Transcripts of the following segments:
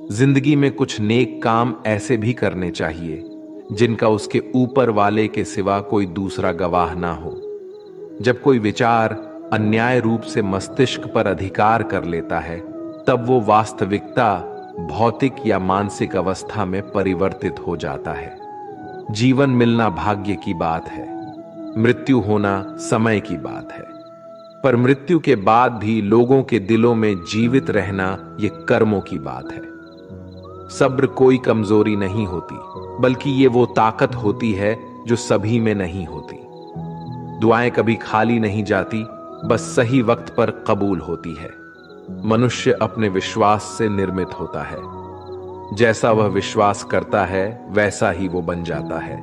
जिंदगी में कुछ नेक काम ऐसे भी करने चाहिए जिनका उसके ऊपर वाले के सिवा कोई दूसरा गवाह ना हो। जब कोई विचार अन्याय रूप से मस्तिष्क पर अधिकार कर लेता है, तब वो वास्तविकता, भौतिक या मानसिक अवस्था में परिवर्तित हो जाता है। जीवन मिलना भाग्य की बात है, मृत्यु होना समय की बात है। पर मृत्यु के बाद भी लोगों के दिलों में जीवित रहना ये कर्मों की बात है। सब्र कोई कमजोरी नहीं होती, बल्कि ये वो ताकत होती है जो सभी में नहीं होती। दुआएं कभी खाली नहीं जाती, बस सही वक्त पर कबूल होती है। मनुष्य अपने विश्वास से निर्मित होता है। जैसा वह विश्वास करता है वैसा ही वो बन जाता है।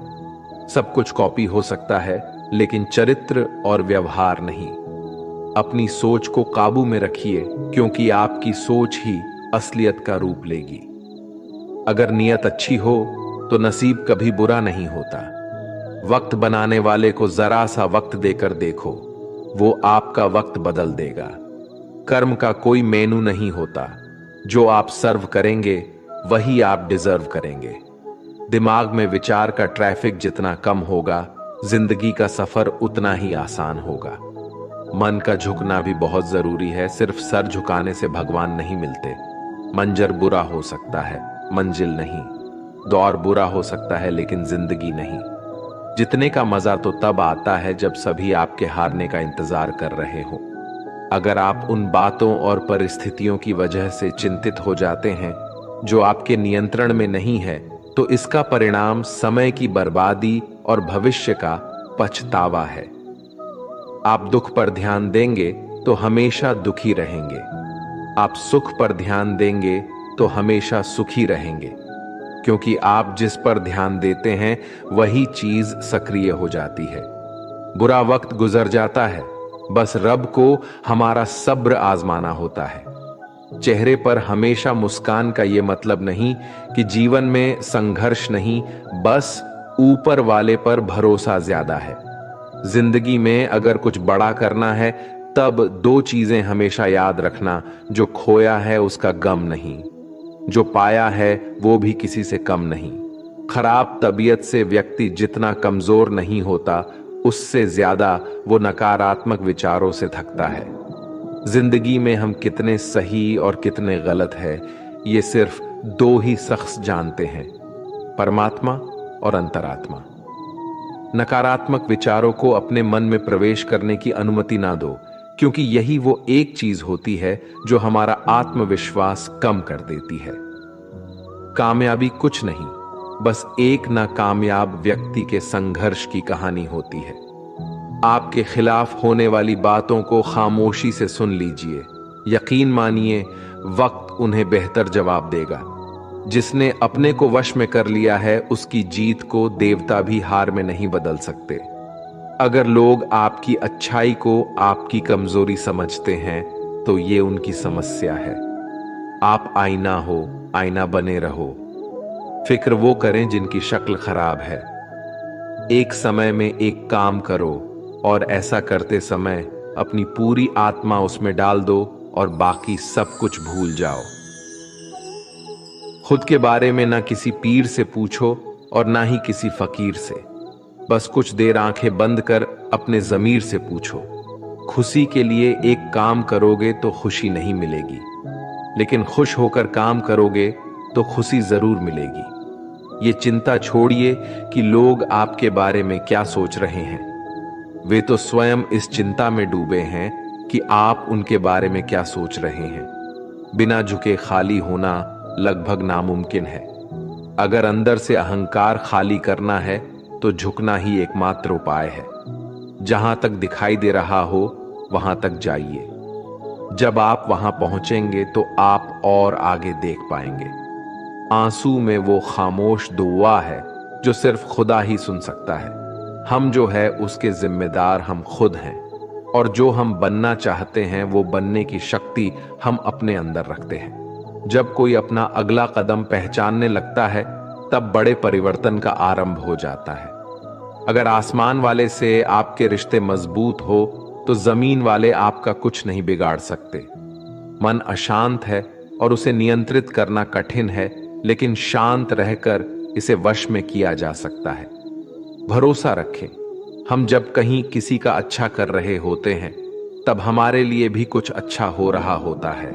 सब कुछ कॉपी हो सकता है, लेकिन चरित्र और व्यवहार नहीं। अपनी सोच को काबू में रखिए, क्योंकि आपकी सोच ही असलियत का रूप लेगी। अगर नियत अच्छी हो तो नसीब कभी बुरा नहीं होता। वक्त बनाने वाले को जरा सा वक्त देकर देखो, वो आपका वक्त बदल देगा। कर्म का कोई मेनू नहीं होता, जो आप सर्व करेंगे वही आप डिजर्व करेंगे। दिमाग में विचार का ट्रैफिक जितना कम होगा, जिंदगी का सफर उतना ही आसान होगा। मन का झुकना भी बहुत जरूरी है। सिर्फ सर झुकाने से भगवान नहीं मिलते। मंजर बुरा हो सकता है, मंजिल नहीं। दौर बुरा हो सकता है, लेकिन जिंदगी नहीं। जीतने का मजा तो तब आता है जब सभी आपके हारने का इंतजार कर रहे हो। अगर आप उन बातों और परिस्थितियों की वजह से चिंतित हो जाते हैं जो आपके नियंत्रण में नहीं है, तो इसका परिणाम समय की बर्बादी और भविष्य का पछतावा है। आप दुख पर ध्यान देंगे तो हमेशा दुखी रहेंगे। आप सुख पर ध्यान देंगे तो हमेशा सुखी रहेंगे, क्योंकि आप जिस पर ध्यान देते हैं वही चीज सक्रिय हो जाती है। बुरा वक्त गुजर जाता है, बस रब को हमारा सब्र आजमाना होता है। चेहरे पर हमेशा मुस्कान का यह मतलब नहीं कि जीवन में संघर्ष नहीं, बस ऊपर वाले पर भरोसा ज्यादा है। जिंदगी में अगर कुछ बड़ा करना है, तब दो चीजें हमेशा याद रखना। जो खोया है उसका गम नहीं, जो पाया है वो भी किसी से कम नहीं। खराब तबीयत से व्यक्ति जितना कमजोर नहीं होता, उससे ज्यादा वो नकारात्मक विचारों से थकता है। जिंदगी में हम कितने सही और कितने गलत हैं, ये सिर्फ दो ही शख्स जानते हैं, परमात्मा और अंतरात्मा। नकारात्मक विचारों को अपने मन में प्रवेश करने की अनुमति ना दो, क्योंकि यही वो एक चीज होती है जो हमारा आत्मविश्वास कम कर देती है। कामयाबी कुछ नहीं, बस एक नाकामयाब व्यक्ति के संघर्ष की कहानी होती है। आपके खिलाफ होने वाली बातों को खामोशी से सुन लीजिए। यकीन मानिए, वक्त उन्हें बेहतर जवाब देगा। जिसने अपने को वश में कर लिया है, उसकी जीत को देवता भी हार में नहीं बदल सकते। अगर लोग आपकी अच्छाई को आपकी कमजोरी समझते हैं, तो ये उनकी समस्या है। आप आईना हो, आईना बने रहो। फिक्र वो करें जिनकी शक्ल खराब है। एक समय में एक काम करो, और ऐसा करते समय अपनी पूरी आत्मा उसमें डाल दो और बाकी सब कुछ भूल जाओ। खुद के बारे में ना किसी पीर से पूछो और ना ही किसी फकीर से। बस कुछ देर आंखें बंद कर अपने जमीर से पूछो। खुशी के लिए एक काम करोगे तो खुशी नहीं मिलेगी, लेकिन खुश होकर काम करोगे तो खुशी जरूर मिलेगी। ये चिंता छोड़िए कि लोग आपके बारे में क्या सोच रहे हैं। वे तो स्वयं इस चिंता में डूबे हैं कि आप उनके बारे में क्या सोच रहे हैं। बिना झुके खाली होना लगभग नामुमकिन है। अगर अंदर से अहंकार खाली करना है तो झुकना ही एकमात्र उपाय है। जहां तक दिखाई दे रहा हो वहां तक जाइए। जब आप वहां पहुंचेंगे तो आप और आगे देख पाएंगे। आंसू में वो खामोश दुआ है जो सिर्फ खुदा ही सुन सकता है। हम जो है उसके जिम्मेदार हम खुद हैं, और जो हम बनना चाहते हैं वो बनने की शक्ति हम अपने अंदर रखते हैं। जब कोई अपना अगला कदम पहचानने लगता है, तब बड़े परिवर्तन का आरंभ हो जाता है। अगर आसमान वाले से आपके रिश्ते मजबूत हो, तो जमीन वाले आपका कुछ नहीं बिगाड़ सकते। मन अशांत है और उसे नियंत्रित करना कठिन है, लेकिन शांत रहकर इसे वश में किया जा सकता है। भरोसा रखें, हम जब कहीं किसी का अच्छा कर रहे होते हैं तब हमारे लिए भी कुछ अच्छा हो रहा होता है।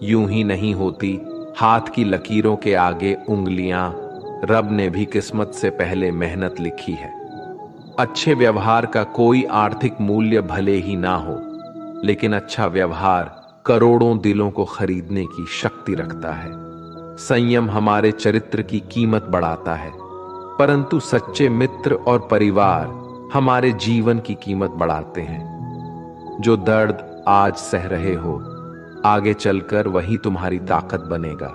यूं ही नहीं होती हाथ की लकीरों के आगे उंगलियां, रब ने भी किस्मत से पहले मेहनत लिखी है। अच्छे व्यवहार का कोई आर्थिक मूल्य भले ही ना हो, लेकिन अच्छा व्यवहार करोड़ों दिलों को खरीदने की शक्ति रखता है। संयम हमारे चरित्र की कीमत बढ़ाता है, परंतु सच्चे मित्र और परिवार हमारे जीवन की कीमत बढ़ाते हैं। जो दर्द आज सह रहे हो, आगे चलकर वही तुम्हारी ताकत बनेगा।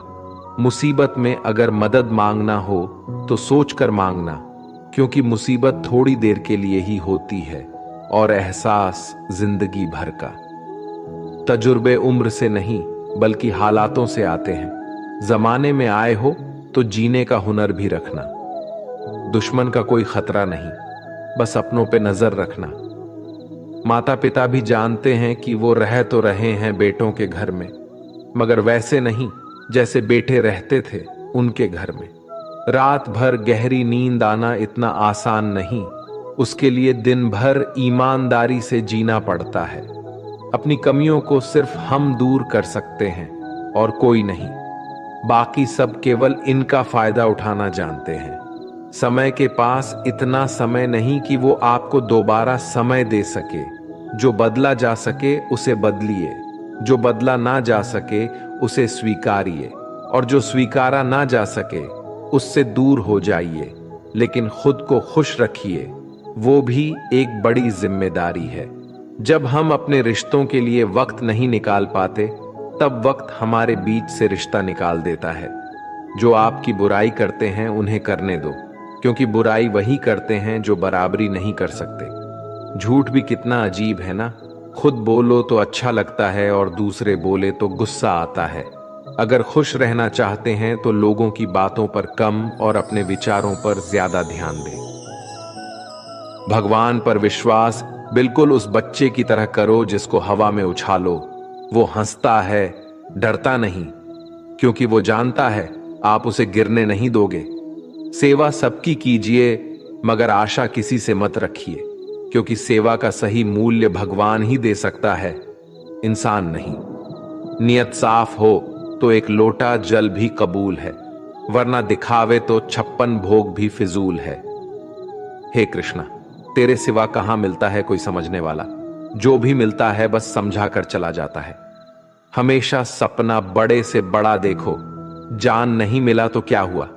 मुसीबत में अगर मदद मांगना हो तो सोचकर मांगना, क्योंकि मुसीबत थोड़ी देर के लिए ही होती है और एहसास जिंदगी भर का। तजुर्बे उम्र से नहीं बल्कि हालातों से आते हैं। जमाने में आए हो तो जीने का हुनर भी रखना। दुश्मन का कोई खतरा नहीं, बस अपनों पे नजर रखना। माता पिता भी जानते हैं कि वो रह तो रहे हैं बेटों के घर में, मगर वैसे नहीं जैसे बेटे रहते थे उनके घर में। रात भर गहरी नींद आना इतना आसान नहीं, उसके लिए दिन भर ईमानदारी से जीना पड़ता है। अपनी कमियों को सिर्फ हम दूर कर सकते हैं और कोई नहीं। बाकी सब केवल इनका फायदा उठाना जानते हैं। समय के पास इतना समय नहीं कि वो आपको दोबारा समय दे सके। जो बदला जा सके उसे बदलिए, जो बदला ना जा सके उसे स्वीकारिए, और जो स्वीकारा ना जा सके उससे दूर हो जाइए। लेकिन खुद को खुश रखिए, वो भी एक बड़ी जिम्मेदारी है। जब हम अपने रिश्तों के लिए वक्त नहीं निकाल पाते, तब वक्त हमारे बीच से रिश्ता निकाल देता है। जो आपकी बुराई करते हैं उन्हें करने दो, क्योंकि बुराई वही करते हैं जो बराबरी नहीं कर सकते। झूठ भी कितना अजीब है ना, खुद बोलो तो अच्छा लगता है और दूसरे बोले तो गुस्सा आता है। अगर खुश रहना चाहते हैं तो लोगों की बातों पर कम और अपने विचारों पर ज्यादा ध्यान दें। भगवान पर विश्वास बिल्कुल उस बच्चे की तरह करो जिसको हवा में उछालो। वो हंसता है, डरता नहीं, क्योंकि वो जानता है आप उसे गिरने नहीं दोगे। सेवा सबकी कीजिए, मगर आशा किसी से मत रखिए, क्योंकि सेवा का सही मूल्य भगवान ही दे सकता है, इंसान नहीं। नियत साफ हो तो एक लोटा जल भी कबूल है, वरना दिखावे तो 56 भोग भी फिजूल है। हे कृष्णा, तेरे सिवा कहां मिलता है कोई समझने वाला। जो भी मिलता है बस समझा कर चला जाता है। हमेशा सपना बड़े से बड़ा देखो। जान नहीं मिला तो क्या हुआ,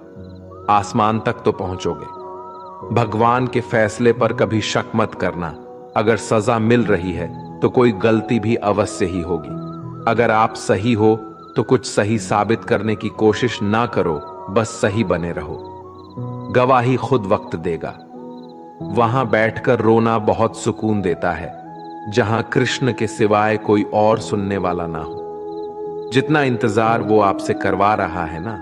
आसमान तक तो पहुंचोगे। भगवान के फैसले पर कभी शक मत करना। अगर सजा मिल रही है तो कोई गलती भी अवश्य ही होगी। अगर आप सही हो तो कुछ सही साबित करने की कोशिश ना करो, बस सही बने रहो। गवाही खुद वक्त देगा। वहां बैठकर रोना बहुत सुकून देता है, जहां कृष्ण के सिवाय कोई और सुनने वाला ना हो। जितना इंतजार वो आपसे करवा रहा है ना,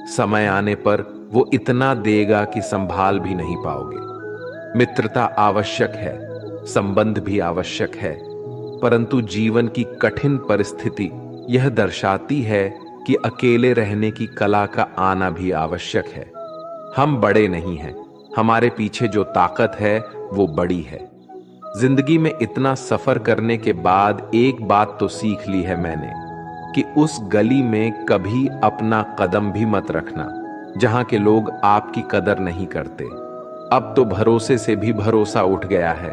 समय आने पर वो इतना देगा कि संभाल भी नहीं पाओगे। मित्रता आवश्यक है, संबंध भी आवश्यक है, परंतु जीवन की कठिन परिस्थिति यह दर्शाती है कि अकेले रहने की कला का आना भी आवश्यक है। हम बड़े नहीं हैं, हमारे पीछे जो ताकत है वो बड़ी है। जिंदगी में इतना सफर करने के बाद एक बात तो सीख ली है मैंने, कि उस गली में कभी अपना कदम भी मत रखना जहां के लोग आपकी कदर नहीं करते। अब तो भरोसे से भी भरोसा उठ गया है,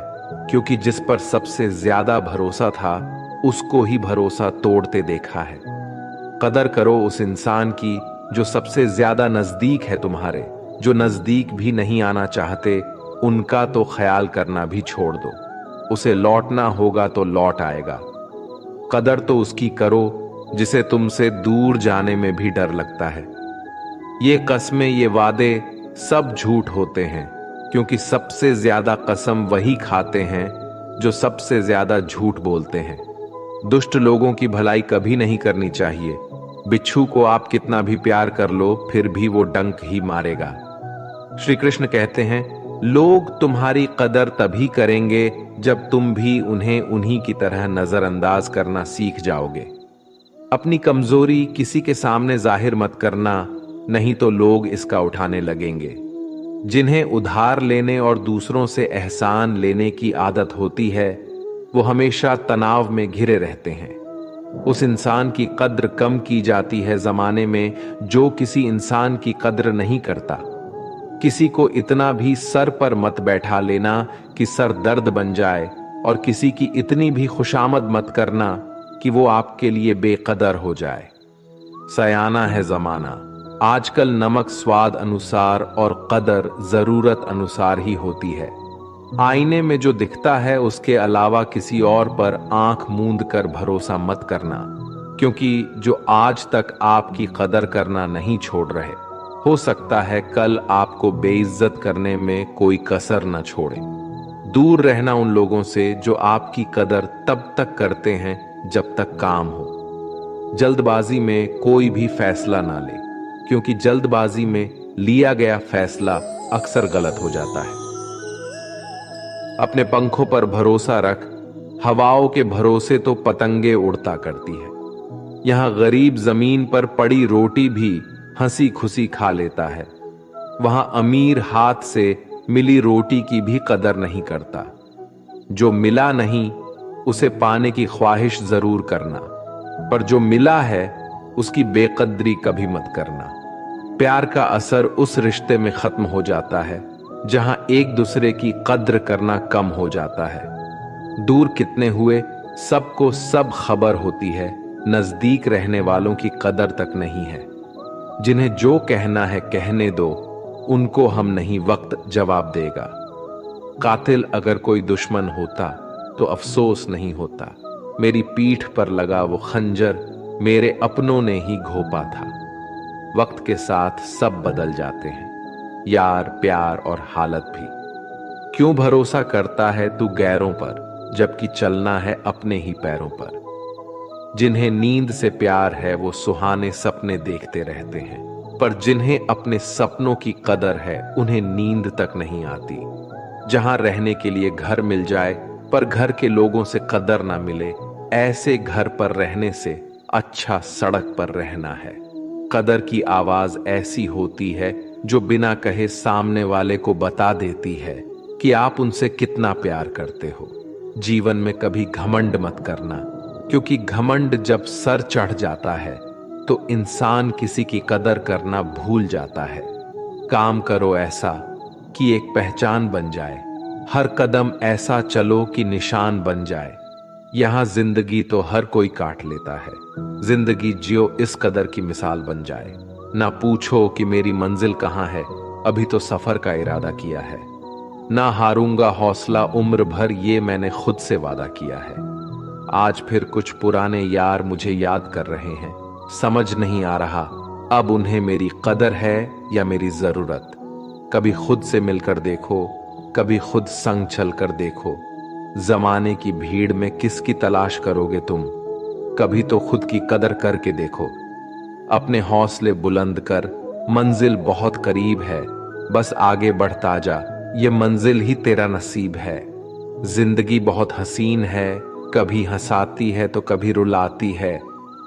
क्योंकि जिस पर सबसे ज्यादा भरोसा था उसको ही भरोसा तोड़ते देखा है। कदर करो उस इंसान की जो सबसे ज्यादा नजदीक है तुम्हारे। जो नजदीक भी नहीं आना चाहते उनका तो ख्याल करना भी छोड़ दो। उसे लौटना होगा तो लौट आएगा। कदर तो उसकी करो जिसे तुमसे दूर जाने में भी डर लगता है। ये कस्में, ये वादे सब झूठ होते हैं, क्योंकि सबसे ज्यादा कसम वही खाते हैं जो सबसे ज्यादा झूठ बोलते हैं। दुष्ट लोगों की भलाई कभी नहीं करनी चाहिए। बिच्छू को आप कितना भी प्यार कर लो फिर भी वो डंक ही मारेगा। श्री कृष्ण कहते हैं, लोग तुम्हारी कदर तभी करेंगे जब तुम भी उन्हें उन्हीं की तरह नजरअंदाज करना सीख जाओगे। अपनी कमजोरी किसी के सामने जाहिर मत करना, नहीं तो लोग इसका उठाने लगेंगे। जिन्हें उधार लेने और दूसरों से एहसान लेने की आदत होती है, वो हमेशा तनाव में घिरे रहते हैं। उस इंसान की कद्र कम की जाती है जमाने में जो किसी इंसान की कद्र नहीं करता। किसी को इतना भी सर पर मत बैठा लेना कि सर दर्द बन जाए, और किसी की इतनी भी खुशामद मत करना कि वो आपके लिए बेकदर हो जाए। सयाना है जमाना, आजकल नमक स्वाद अनुसार और कदर जरूरत अनुसार ही होती है। आईने में जो दिखता है उसके अलावा किसी और पर आंख मूंद कर भरोसा मत करना, क्योंकि जो आज तक आपकी कदर करना नहीं छोड़ रहे, हो सकता है कल आपको बेइज्जत करने में कोई कसर न छोड़े। दूर रहना उन लोगों से जो आपकी कदर तब तक करते हैं जब तक काम हो। जल्दबाजी में कोई भी फैसला ना ले, क्योंकि जल्दबाजी में लिया गया फैसला अक्सर गलत हो जाता है। अपने पंखों पर भरोसा रख, हवाओं के भरोसे तो पतंगे उड़ता करती है। यहां गरीब जमीन पर पड़ी रोटी भी हंसी खुशी खा लेता है, वहां अमीर हाथ से मिली रोटी की भी कदर नहीं करता। जो मिला नहीं उसे पाने की ख्वाहिश जरूर करना, पर जो मिला है उसकी बेकदरी कभी मत करना। प्यार का असर उस रिश्ते में खत्म हो जाता है जहां एक दूसरे की कद्र करना कम हो जाता है। दूर कितने हुए सबको सब खबर होती है, नजदीक रहने वालों की कदर तक नहीं है। जिन्हें जो कहना है कहने दो, उनको हम नहीं वक्त जवाब देगा। कातिल अगर कोई दुश्मन होता तो अफसोस नहीं होता, मेरी पीठ पर लगा वो खंजर मेरे अपनों ने ही घोंपा था। वक्त के साथ सब बदल जाते हैं, यार, प्यार और हालत भी। क्यों भरोसा करता है तू गैरों पर, जबकि चलना है अपने ही पैरों पर। जिन्हें नींद से प्यार है वो सुहाने सपने देखते रहते हैं, पर जिन्हें अपने सपनों की कदर है उन्हें नींद तक नहीं आती। जहां रहने के लिए घर मिल जाए पर घर के लोगों से कदर ना मिले, ऐसे घर पर रहने से अच्छा सड़क पर रहना है। कदर की आवाज ऐसी होती है जो बिना कहे सामने वाले को बता देती है कि आप उनसे कितना प्यार करते हो। जीवन में कभी घमंड मत करना, क्योंकि घमंड जब सर चढ़ जाता है तो इंसान किसी की कदर करना भूल जाता है। काम करो ऐसा कि एक पहचान बन जाए, हर कदम ऐसा चलो कि निशान बन जाए। यहां जिंदगी तो हर कोई काट लेता है, जिंदगी जियो इस कदर की मिसाल बन जाए। ना पूछो कि मेरी मंजिल कहां है, अभी तो सफर का इरादा किया है। ना हारूंगा हौसला उम्र भर, ये मैंने खुद से वादा किया है। आज फिर कुछ पुराने यार मुझे याद कर रहे हैं, समझ नहीं आ रहा अब उन्हें मेरी कदर है या मेरी जरूरत। कभी खुद से मिलकर देखो, कभी खुद संग चल कर देखो। जमाने की भीड़ में किसकी तलाश करोगे तुम, कभी तो खुद की कदर करके देखो। अपने हौसले बुलंद कर, मंजिल बहुत करीब है, बस आगे बढ़ता जा, ये मंजिल ही तेरा नसीब है। जिंदगी बहुत हसीन है, कभी हंसाती है तो कभी रुलाती है,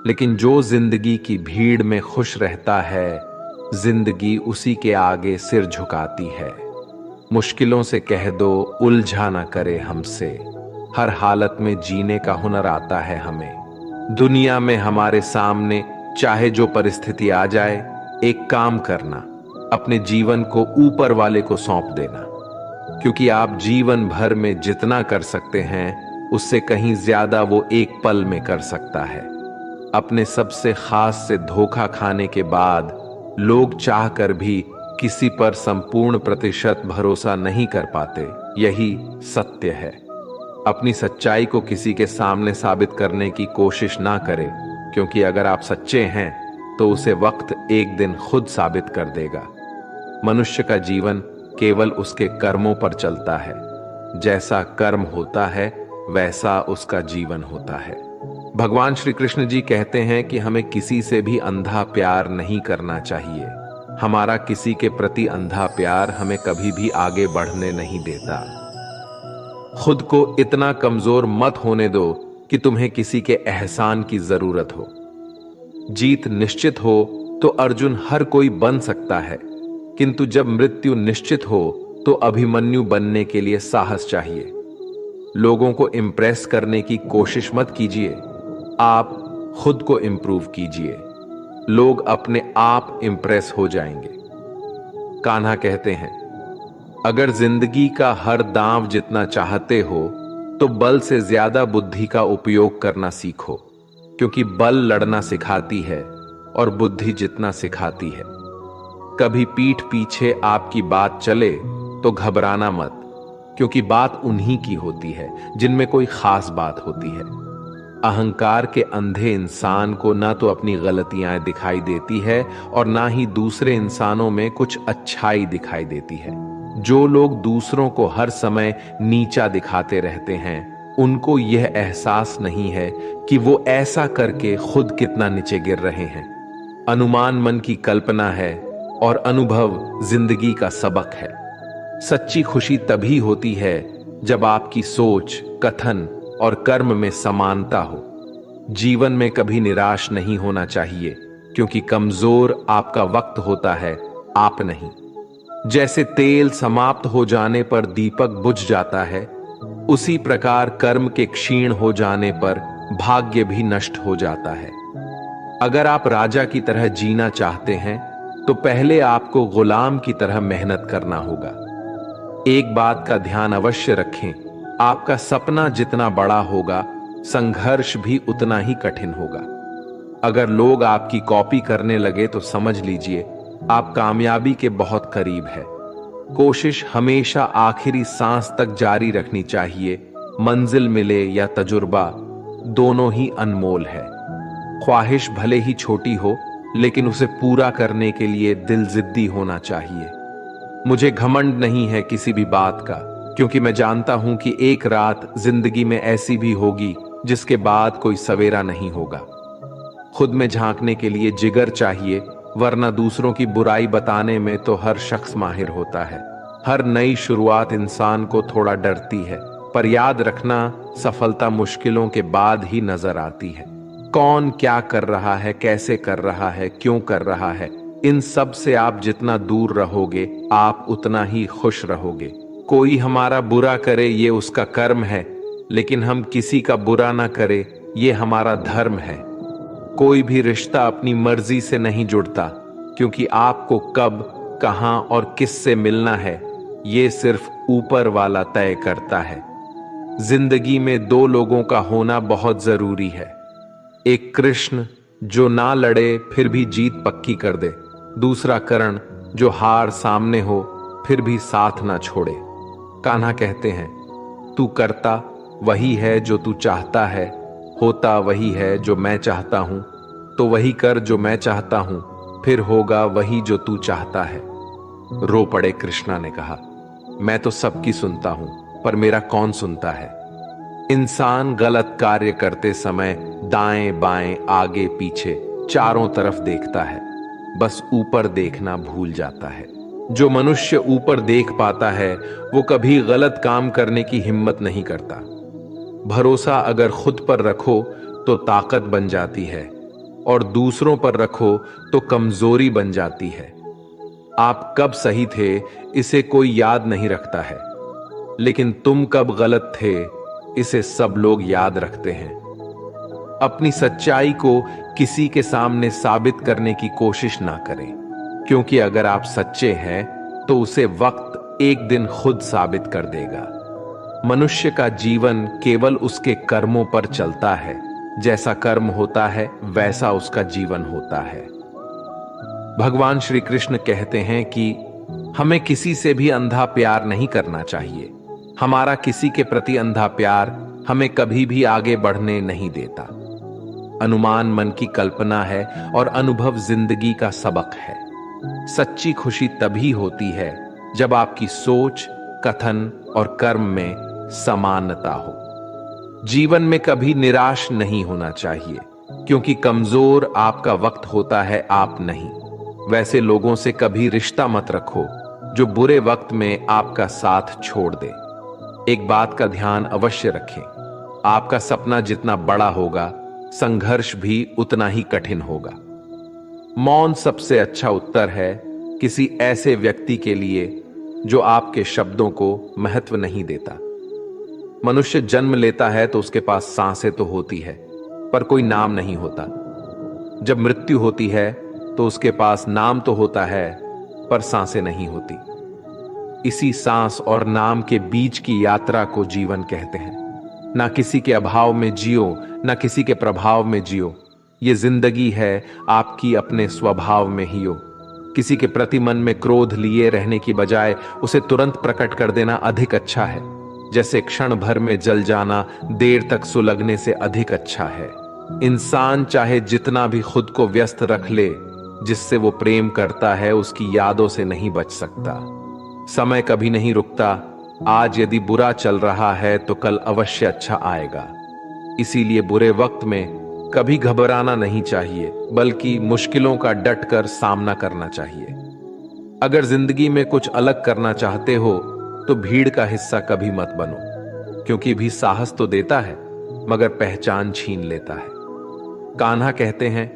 लेकिन जो जिंदगी की भीड़ में खुश रहता है, जिंदगी उसी के आगे सिर झुकाती है। मुश्किलों से कह दो उलझा ना करे हमसे, हर हालत में जीने का हुनर आता है हमें। दुनिया में हमारे सामने चाहे जो परिस्थिति आ जाए, एक काम करना, अपने जीवन को ऊपर वाले को सौंप देना, क्योंकि आप जीवन भर में जितना कर सकते हैं उससे कहीं ज्यादा वो एक पल में कर सकता है। अपने सबसे खास से धोखा खाने के बाद लोग चाहकर भी किसी पर संपूर्ण प्रतिशत भरोसा नहीं कर पाते, यही सत्य है। अपनी सच्चाई को किसी के सामने साबित करने की कोशिश ना करें, क्योंकि अगर आप सच्चे हैं तो उसे वक्त एक दिन खुद साबित कर देगा। मनुष्य का जीवन केवल उसके कर्मों पर चलता है, जैसा कर्म होता है वैसा उसका जीवन होता है। भगवान श्री कृष्ण जी कहते हैं कि हमें किसी से भी अंधा प्यार नहीं करना चाहिए। हमारा किसी के प्रति अंधा प्यार हमें कभी भी आगे बढ़ने नहीं देता। खुद को इतना कमजोर मत होने दो कि तुम्हें किसी के एहसान की जरूरत हो। जीत निश्चित हो तो अर्जुन हर कोई बन सकता है, किंतु जब मृत्यु निश्चित हो तो अभिमन्यु बनने के लिए साहस चाहिए। लोगों को इंप्रेस करने की कोशिश मत कीजिए, आप खुद को इंप्रूव कीजिए, लोग अपने आप इंप्रेस हो जाएंगे। कान्हा कहते हैं, अगर जिंदगी का हर दांव जितना चाहते हो तो बल से ज्यादा बुद्धि का उपयोग करना सीखो, क्योंकि बल लड़ना सिखाती है और बुद्धि जितना सिखाती है। कभी पीठ पीछे आपकी बात चले तो घबराना मत, क्योंकि बात उन्हीं की होती है जिनमें कोई खास बात होती है। अहंकार के अंधे इंसान को ना तो अपनी गलतियां दिखाई देती है और ना ही दूसरे इंसानों में कुछ अच्छाई दिखाई देती है। जो लोग दूसरों को हर समय नीचा दिखाते रहते हैं, उनको यह एहसास नहीं है कि वो ऐसा करके खुद कितना नीचे गिर रहे हैं। अनुमान मन की कल्पना है और अनुभव जिंदगी का सबक है। सच्ची खुशी तभी होती है जब आपकी सोच, कथन और कर्म में समानता हो। जीवन में कभी निराश नहीं होना चाहिए, क्योंकि कमजोर आपका वक्त होता है, आप नहीं। जैसे तेल समाप्त हो जाने पर दीपक बुझ जाता है, उसी प्रकार कर्म के क्षीण हो जाने पर भाग्य भी नष्ट हो जाता है। अगर आप राजा की तरह जीना चाहते हैं तो पहले आपको गुलाम की तरह मेहनत करना होगा। एक बात का ध्यान अवश्य रखें, आपका सपना जितना बड़ा होगा, संघर्ष भी उतना ही कठिन होगा। अगर लोग आपकी कॉपी करने लगे तो समझ लीजिए आप कामयाबी के बहुत करीब है। कोशिश हमेशा आखिरी सांस तक जारी रखनी चाहिए। मंजिल मिले या तजुर्बा, दोनों ही अनमोल है। ख्वाहिश भले ही छोटी हो, लेकिन उसे पूरा करने के लिए दिल जिद्दी होना चाहिए। मुझे घमंड नहीं है किसी भी बात का, क्योंकि मैं जानता हूं कि एक रात जिंदगी में ऐसी भी होगी जिसके बाद कोई सवेरा नहीं होगा। खुद में झांकने के लिए जिगर चाहिए, वरना दूसरों की बुराई बताने में तो हर शख्स माहिर होता है। हर नई शुरुआत इंसान को थोड़ा डरती है, पर याद रखना, सफलता मुश्किलों के बाद ही नजर आती है। कौन क्या कर रहा है, कैसे कर रहा है, क्यों कर रहा है, इन सब से आप जितना दूर रहोगे, आप उतना ही खुश रहोगे। कोई हमारा बुरा करे ये उसका कर्म है, लेकिन हम किसी का बुरा ना करे ये हमारा धर्म है। कोई भी रिश्ता अपनी मर्जी से नहीं जुड़ता, क्योंकि आपको कब, कहां और किससे मिलना है ये सिर्फ ऊपर वाला तय करता है। जिंदगी में दो लोगों का होना बहुत जरूरी है। एक कृष्ण जो ना लड़े फिर भी जीत पक्की कर दे, दूसरा कर्ण जो हार सामने हो फिर भी साथ ना छोड़े। कान्हा कहते हैं, तू करता वही है जो तू चाहता है, होता वही है जो मैं चाहता हूं, तो वही कर जो मैं चाहता हूं, फिर होगा वही जो तू चाहता है। रो पड़े कृष्णा ने कहा, मैं तो सबकी सुनता हूं, पर मेरा कौन सुनता है। इंसान गलत कार्य करते समय दाएं बाएं आगे पीछे चारों तरफ देखता है, बस ऊपर देखना भूल जाता है। जो मनुष्य ऊपर देख पाता है वो कभी गलत काम करने की हिम्मत नहीं करता। भरोसा अगर खुद पर रखो तो ताकत बन जाती है, और दूसरों पर रखो तो कमजोरी बन जाती है। आप कब सही थे इसे कोई याद नहीं रखता है, लेकिन तुम कब गलत थे इसे सब लोग याद रखते हैं। अपनी सच्चाई को किसी के सामने साबित करने की कोशिश ना करें, क्योंकि अगर आप सच्चे हैं तो उसे वक्त एक दिन खुद साबित कर देगा। मनुष्य का जीवन केवल उसके कर्मों पर चलता है, जैसा कर्म होता है वैसा उसका जीवन होता है। भगवान श्री कृष्ण कहते हैं कि हमें किसी से भी अंधा प्यार नहीं करना चाहिए। हमारा किसी के प्रति अंधा प्यार हमें कभी भी आगे बढ़ने नहीं देता। अनुमान मन की कल्पना है और अनुभव जिंदगी का सबक है। सच्ची खुशी तभी होती है जब आपकी सोच, कथन और कर्म में समानता हो। जीवन में कभी निराश नहीं होना चाहिए, क्योंकि कमजोर आपका वक्त होता है, आप नहीं। वैसे लोगों से कभी रिश्ता मत रखो जो बुरे वक्त में आपका साथ छोड़ दे। एक बात का ध्यान अवश्य रखें, आपका सपना जितना बड़ा होगा संघर्ष भी उतना ही कठिन होगा। मौन सबसे अच्छा उत्तर है किसी ऐसे व्यक्ति के लिए जो आपके शब्दों को महत्व नहीं देता। मनुष्य जन्म लेता है तो उसके पास सांसें तो होती है, पर कोई नाम नहीं होता। जब मृत्यु होती है तो उसके पास नाम तो होता है, पर सांसें नहीं होती। इसी सांस और नाम के बीच की यात्रा को जीवन कहते हैं। ना किसी के अभाव में जियो, ना किसी के प्रभाव में जियो। ये जिंदगी है आपकी अपने स्वभाव में ही हो। किसी के प्रति मन में क्रोध लिए रहने की बजाय उसे तुरंत प्रकट कर देना अधिक अच्छा है। जैसे क्षण भर में जल जाना देर तक सुलगने से अधिक अच्छा है। इंसान चाहे जितना भी खुद को व्यस्त रख ले, जिससे वो प्रेम करता है उसकी यादों से नहीं बच सकता। समय कभी नहीं रुकता। आज यदि बुरा चल रहा है तो कल अवश्य अच्छा आएगा। इसीलिए बुरे वक्त में कभी घबराना नहीं चाहिए, बल्कि मुश्किलों का डटकर सामना करना चाहिए। अगर जिंदगी में कुछ अलग करना चाहते हो तो भीड़ का हिस्सा कभी मत बनो, क्योंकि भी साहस तो देता है मगर पहचान छीन लेता है। कान्हा कहते हैं,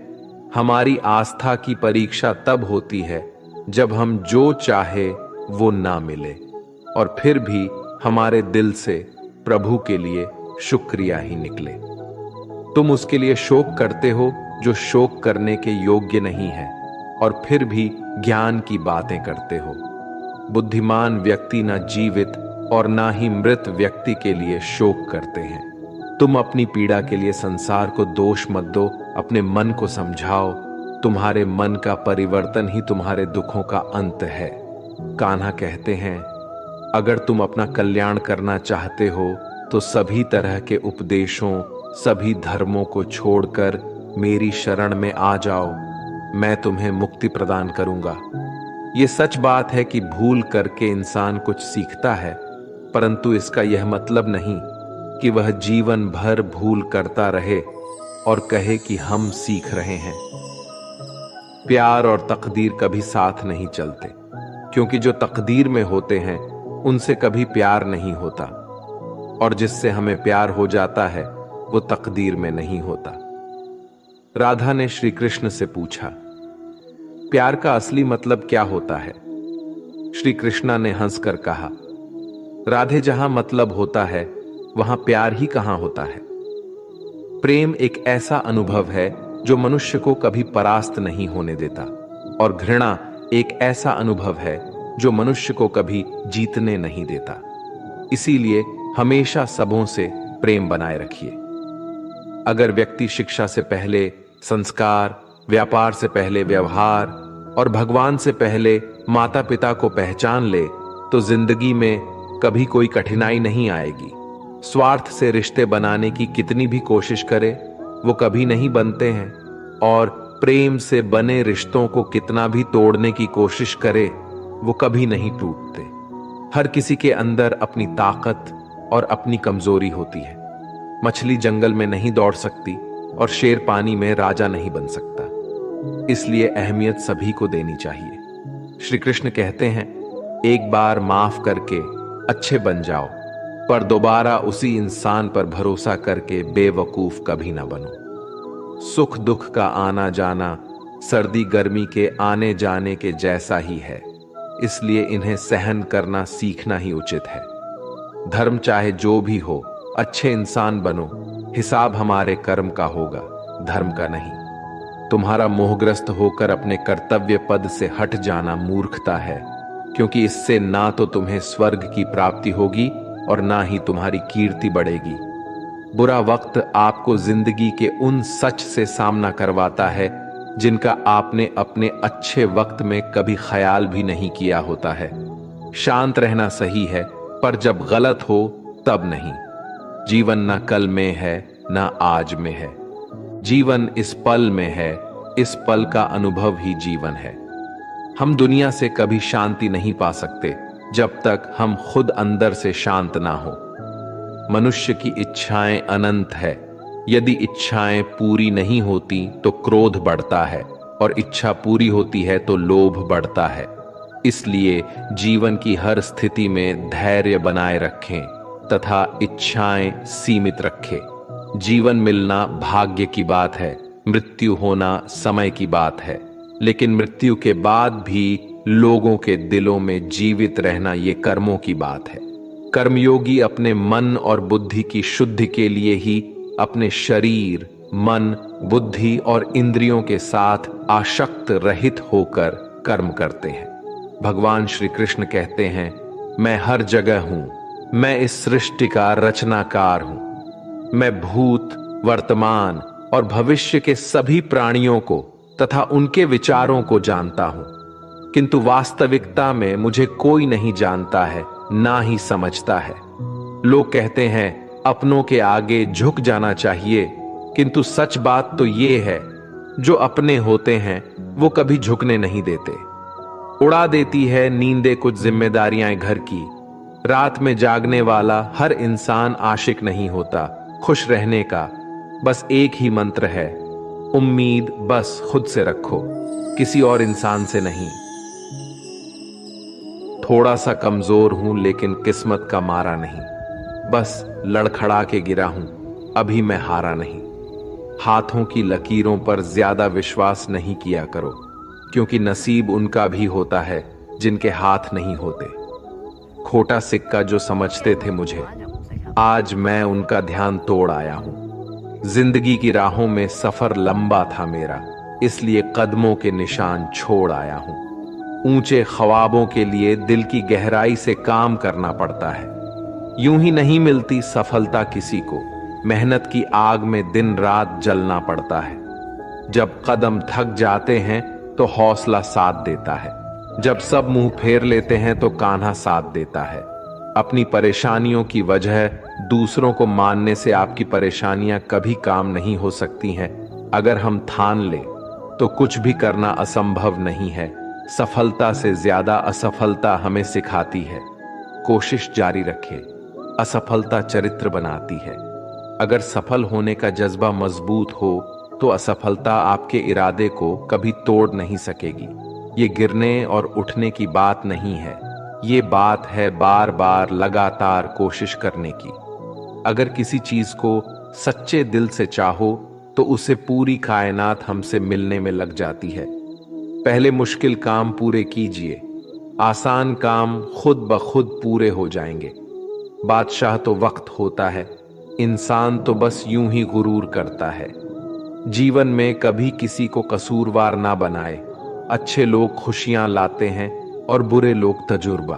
हमारी आस्था की परीक्षा तब होती है जब हम जो चाहे वो ना मिले और फिर भी हमारे दिल से प्रभु के लिए शुक्रिया ही निकले। तुम उसके लिए शोक करते हो जो शोक करने के योग्य नहीं है, और फिर भी ज्ञान की बातें करते हो। बुद्धिमान व्यक्ति ना जीवित और ना ही मृत व्यक्ति के लिए शोक करते हैं। तुम अपनी पीड़ा के लिए संसार को दोष मत दो, अपने मन को समझाओ। तुम्हारे मन का परिवर्तन ही तुम्हारे दुखों का अंत है। कान्हा कहते हैं, अगर तुम अपना कल्याण करना चाहते हो तो सभी तरह के उपदेशों, सभी धर्मों को छोड़कर मेरी शरण में आ जाओ। मैं तुम्हें मुक्ति प्रदान करूंगा। ये सच बात है कि भूल करके इंसान कुछ सीखता है, परंतु इसका यह मतलब नहीं कि वह जीवन भर भूल करता रहे और कहे कि हम सीख रहे हैं। प्यार और तकदीर कभी साथ नहीं चलते, क्योंकि जो तकदीर में होते हैं उनसे कभी प्यार नहीं होता, और जिससे हमें प्यार हो जाता है वो तकदीर में नहीं होता। राधा ने श्री कृष्ण से पूछा, प्यार का असली मतलब क्या होता है? श्री कृष्णा ने हंसकर कहा, राधे, जहां मतलब होता है वहां प्यार ही कहां होता है। प्रेम एक ऐसा अनुभव है जो मनुष्य को कभी परास्त नहीं होने देता, और घृणा एक ऐसा अनुभव है जो मनुष्य को कभी जीतने नहीं देता। इसीलिए हमेशा सबों से प्रेम बनाए रखिए। अगर व्यक्ति शिक्षा से पहले संस्कार, व्यापार से पहले व्यवहार और भगवान से पहले माता पिता को पहचान ले तो जिंदगी में कभी कोई कठिनाई नहीं आएगी। स्वार्थ से रिश्ते बनाने की कितनी भी कोशिश करे वो कभी नहीं बनते हैं, और प्रेम से बने रिश्तों को कितना भी तोड़ने की कोशिश करे वो कभी नहीं टूटते। हर किसी के अंदर अपनी ताकत और अपनी कमजोरी होती है। मछली जंगल में नहीं दौड़ सकती और शेर पानी में राजा नहीं बन सकता। इसलिए अहमियत सभी को देनी चाहिए। श्री कृष्ण कहते हैं, एक बार माफ करके अच्छे बन जाओ, पर दोबारा उसी इंसान पर भरोसा करके बेवकूफ कभी ना बनो। सुख दुख का आना जाना सर्दी गर्मी के आने जाने के जैसा ही है, इसलिए इन्हें सहन करना सीखना ही उचित है। धर्म चाहे जो भी हो, अच्छे इंसान बनो। हिसाब हमारे कर्म का होगा, धर्म का नहीं। तुम्हारा मोहग्रस्त होकर अपने कर्तव्य पद से हट जाना मूर्खता है, क्योंकि इससे ना तो तुम्हें स्वर्ग की प्राप्ति होगी और ना ही तुम्हारी कीर्ति बढ़ेगी। बुरा वक्त आपको जिंदगी के उन सच से सामना करवाता है जिनका आपने अपने अच्छे वक्त में कभी ख्याल भी नहीं किया होता है। शांत रहना सही है, पर जब गलत हो तब नहीं। जीवन ना कल में है ना आज में है, जीवन इस पल में है। इस पल का अनुभव ही जीवन है। हम दुनिया से कभी शांति नहीं पा सकते जब तक हम खुद अंदर से शांत ना हो। मनुष्य की इच्छाएं अनंत है। यदि इच्छाएं पूरी नहीं होती तो क्रोध बढ़ता है, और इच्छा पूरी होती है तो लोभ बढ़ता है। इसलिए जीवन की हर स्थिति में धैर्य बनाए रखें तथा इच्छाएं सीमित रखें। जीवन मिलना भाग्य की बात है, मृत्यु होना समय की बात है, लेकिन मृत्यु के बाद भी लोगों के दिलों में जीवित रहना ये कर्मों की बात है। कर्मयोगी अपने मन और बुद्धि की शुद्धि के लिए ही अपने शरीर, मन, बुद्धि और इंद्रियों के साथ आसक्त रहित होकर कर्म करते हैं। भगवान श्री कृष्ण कहते हैं, मैं हर जगह हूं, मैं इस सृष्टि का रचनाकार हूं। मैं भूत, वर्तमान और भविष्य के सभी प्राणियों को तथा उनके विचारों को जानता हूं, किंतु वास्तविकता में मुझे कोई नहीं जानता है, ना ही समझता है। लोग कहते हैं अपनों के आगे झुक जाना चाहिए, किंतु सच बात तो ये है, जो अपने होते हैं वो कभी झुकने नहीं देते। उड़ा देती है नींदे कुछ जिम्मेदारियां घर की। रात में जागने वाला हर इंसान आशिक नहीं होता। खुश रहने का बस एक ही मंत्र है, उम्मीद बस खुद से रखो, किसी और इंसान से नहीं। थोड़ा सा कमजोर हूं लेकिन किस्मत का मारा नहीं, बस लड़खड़ा के गिरा हूं, अभी मैं हारा नहीं। हाथों की लकीरों पर ज्यादा विश्वास नहीं किया करो, क्योंकि नसीब उनका भी होता है जिनके हाथ नहीं होते। खोटा सिक्का जो समझते थे मुझे, आज मैं उनका ध्यान तोड़ आया हूं। जिंदगी की राहों में सफर लंबा था मेरा, इसलिए कदमों के निशान छोड़ आया हूं। ऊंचे ख्वाबों के लिए दिल की गहराई से काम करना पड़ता है। यूं ही नहीं मिलती सफलता किसी को, मेहनत की आग में दिन रात जलना पड़ता है। जब कदम थक जाते हैं तो हौसला साथ देता है, जब सब मुंह फेर लेते हैं तो कान्हा साथ देता है। अपनी परेशानियों की वजह दूसरों को मानने से आपकी परेशानियां कभी काम नहीं हो सकती हैं। अगर हम ठान लें तो कुछ भी करना असंभव नहीं है। सफलता से ज्यादा असफलता हमें सिखाती है। कोशिश जारी रखें, असफलता चरित्र बनाती है। अगर सफल होने का जज्बा मजबूत हो तो असफलता आपके इरादे को कभी तोड़ नहीं सकेगी। ये गिरने और उठने की बात नहीं है, ये बात है बार बार लगातार कोशिश करने की। अगर किसी चीज को सच्चे दिल से चाहो तो उसे पूरी कायनात हमसे मिलने में लग जाती है। पहले मुश्किल काम पूरे कीजिए, आसान काम खुद ब खुद पूरे हो जाएंगे। बादशाह तो वक्त होता है, इंसान तो बस यूं ही गुरूर करता है। जीवन में कभी किसी को कसूरवार ना बनाए। अच्छे लोग खुशियां लाते हैं और बुरे लोग तजुर्बा।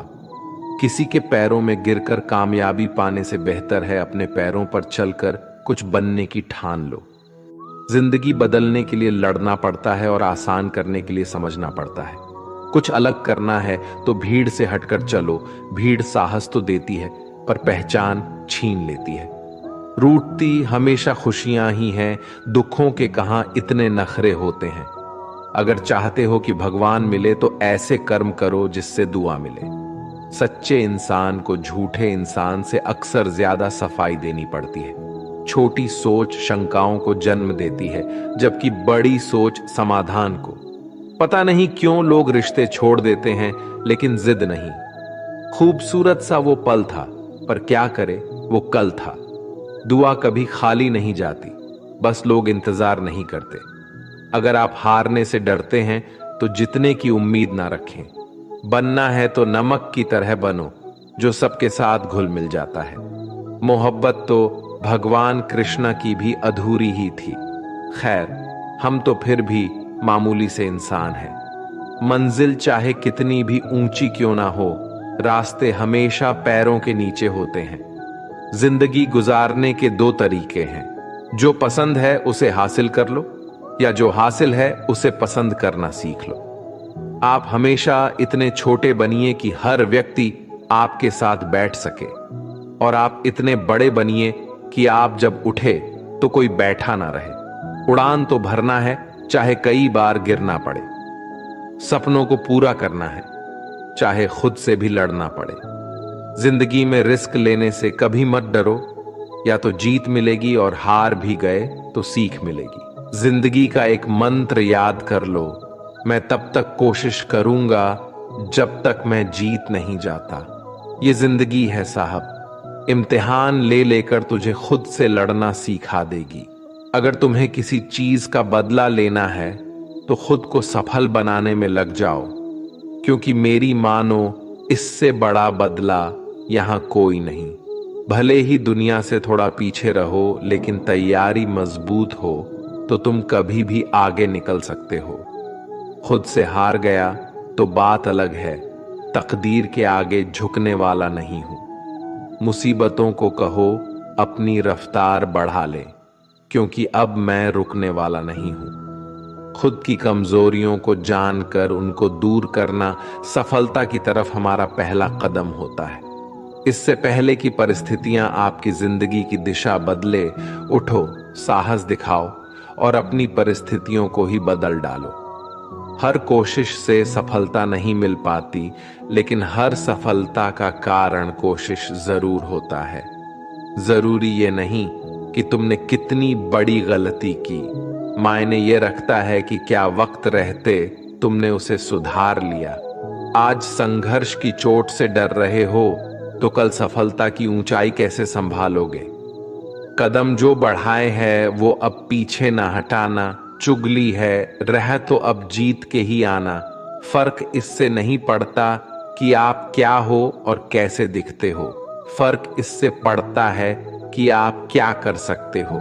किसी के पैरों में गिरकर कामयाबी पाने से बेहतर है अपने पैरों पर चलकर कुछ बनने की ठान लो। जिंदगी बदलने के लिए लड़ना पड़ता है और आसान करने के लिए समझना पड़ता है। कुछ अलग करना है तो भीड़ से हटकर चलो। भीड़ साहस तो देती है पर पहचान छीन लेती है। रूठती हमेशा खुशियां ही हैं, दुखों के कहां इतने नखरे होते हैं। अगर चाहते हो कि भगवान मिले तो ऐसे कर्म करो जिससे दुआ मिले। सच्चे इंसान को झूठे इंसान से अक्सर ज्यादा सफाई देनी पड़ती है। छोटी सोच शंकाओं को जन्म देती है, जबकि बड़ी सोच समाधान को। पता नहीं क्यों लोग रिश्ते छोड़ देते हैं, लेकिन जिद नहीं। खूबसूरत सा वो पल था, पर क्या करे वो कल था। दुआ कभी खाली नहीं जाती, बस लोग इंतजार नहीं करते। अगर आप हारने से डरते हैं तो जितने की उम्मीद ना रखें। बनना है तो नमक की तरह बनो, जो सबके साथ घुल मिल जाता है। मोहब्बत तो भगवान कृष्ण की भी अधूरी ही थी। खैर, हम तो फिर भी मामूली से इंसान हैं। मंजिल चाहे कितनी भी ऊंची क्यों ना हो, रास्ते हमेशा पैरों के नीचे होते हैं। जिंदगी गुजारने के दो तरीके हैं, जो पसंद है उसे हासिल कर लो, या जो हासिल है उसे पसंद करना सीख लो। आप हमेशा इतने छोटे बनिए कि हर व्यक्ति आपके साथ बैठ सके, और आप इतने बड़े बनिए कि आप जब उठे तो कोई बैठा ना रहे। उड़ान तो भरना है, चाहे कई बार गिरना पड़े। सपनों को पूरा करना है, चाहे खुद से भी लड़ना पड़े। जिंदगी में रिस्क लेने से कभी मत डरो, या तो जीत मिलेगी और हार भी गए तो सीख मिलेगी। जिंदगी का एक मंत्र याद कर लो, मैं तब तक कोशिश करूंगा जब तक मैं जीत नहीं जाता। ये जिंदगी है साहब, इम्तिहान ले लेकर तुझे खुद से लड़ना सिखा देगी। अगर तुम्हें किसी चीज का बदला लेना है तो खुद को सफल बनाने में लग जाओ, क्योंकि मेरी मानो इससे बड़ा बदला यहां कोई नहीं। भले ही दुनिया से थोड़ा पीछे रहो, लेकिन तैयारी मजबूत हो तो तुम कभी भी आगे निकल सकते हो। खुद से हार गया तो बात अलग है, तकदीर के आगे झुकने वाला नहीं हूं। मुसीबतों को कहो अपनी रफ्तार बढ़ा ले, क्योंकि अब मैं रुकने वाला नहीं हूं। खुद की कमजोरियों को जानकर उनको दूर करना सफलता की तरफ हमारा पहला कदम होता है। इससे पहले कि परिस्थितियां आपकी जिंदगी की दिशा बदले, उठो, साहस दिखाओ और अपनी परिस्थितियों को ही बदल डालो। हर कोशिश से सफलता नहीं मिल पाती, लेकिन हर सफलता का कारण कोशिश जरूर होता है। जरूरी ये नहीं कि तुमने कितनी बड़ी गलती की, मायने ये रखता है कि क्या वक्त रहते तुमने उसे सुधार लिया। आज संघर्ष की चोट से डर रहे हो तो कल सफलता की ऊंचाई कैसे संभालोगे। कदम जो बढ़ाए हैं वो अब पीछे ना हटाना। चुगली है, रह तो अब जीत के ही आना। फर्क इससे नहीं पड़ता कि आप क्या हो और कैसे दिखते हो, फर्क इससे पड़ता है कि आप क्या कर सकते हो।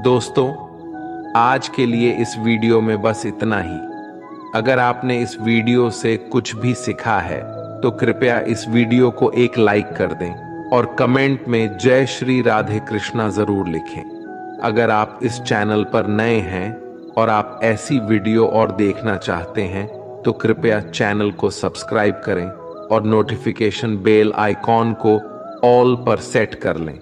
दोस्तों, आज के लिए इस वीडियो में बस इतना ही। अगर आपने इस वीडियो से कुछ भी सीखा है तो कृपया इस वीडियो को एक लाइक कर दें और कमेंट में जय श्री राधे कृष्णा जरूर लिखें। अगर आप इस चैनल पर नए हैं और आप ऐसी वीडियो और देखना चाहते हैं तो कृपया चैनल को सब्सक्राइब करें और नोटिफिकेशन बेल आइकॉन को ऑल पर सेट कर लें,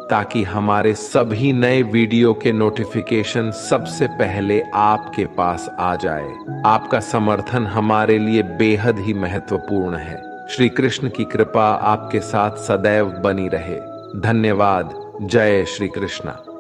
ताकि हमारे सभी नए वीडियो के नोटिफिकेशन सबसे पहले आपके पास आ जाए। आपका समर्थन हमारे लिए बेहद ही महत्वपूर्ण है। श्री कृष्ण की कृपा आपके साथ सदैव बनी रहे। धन्यवाद। जय श्री कृष्ण।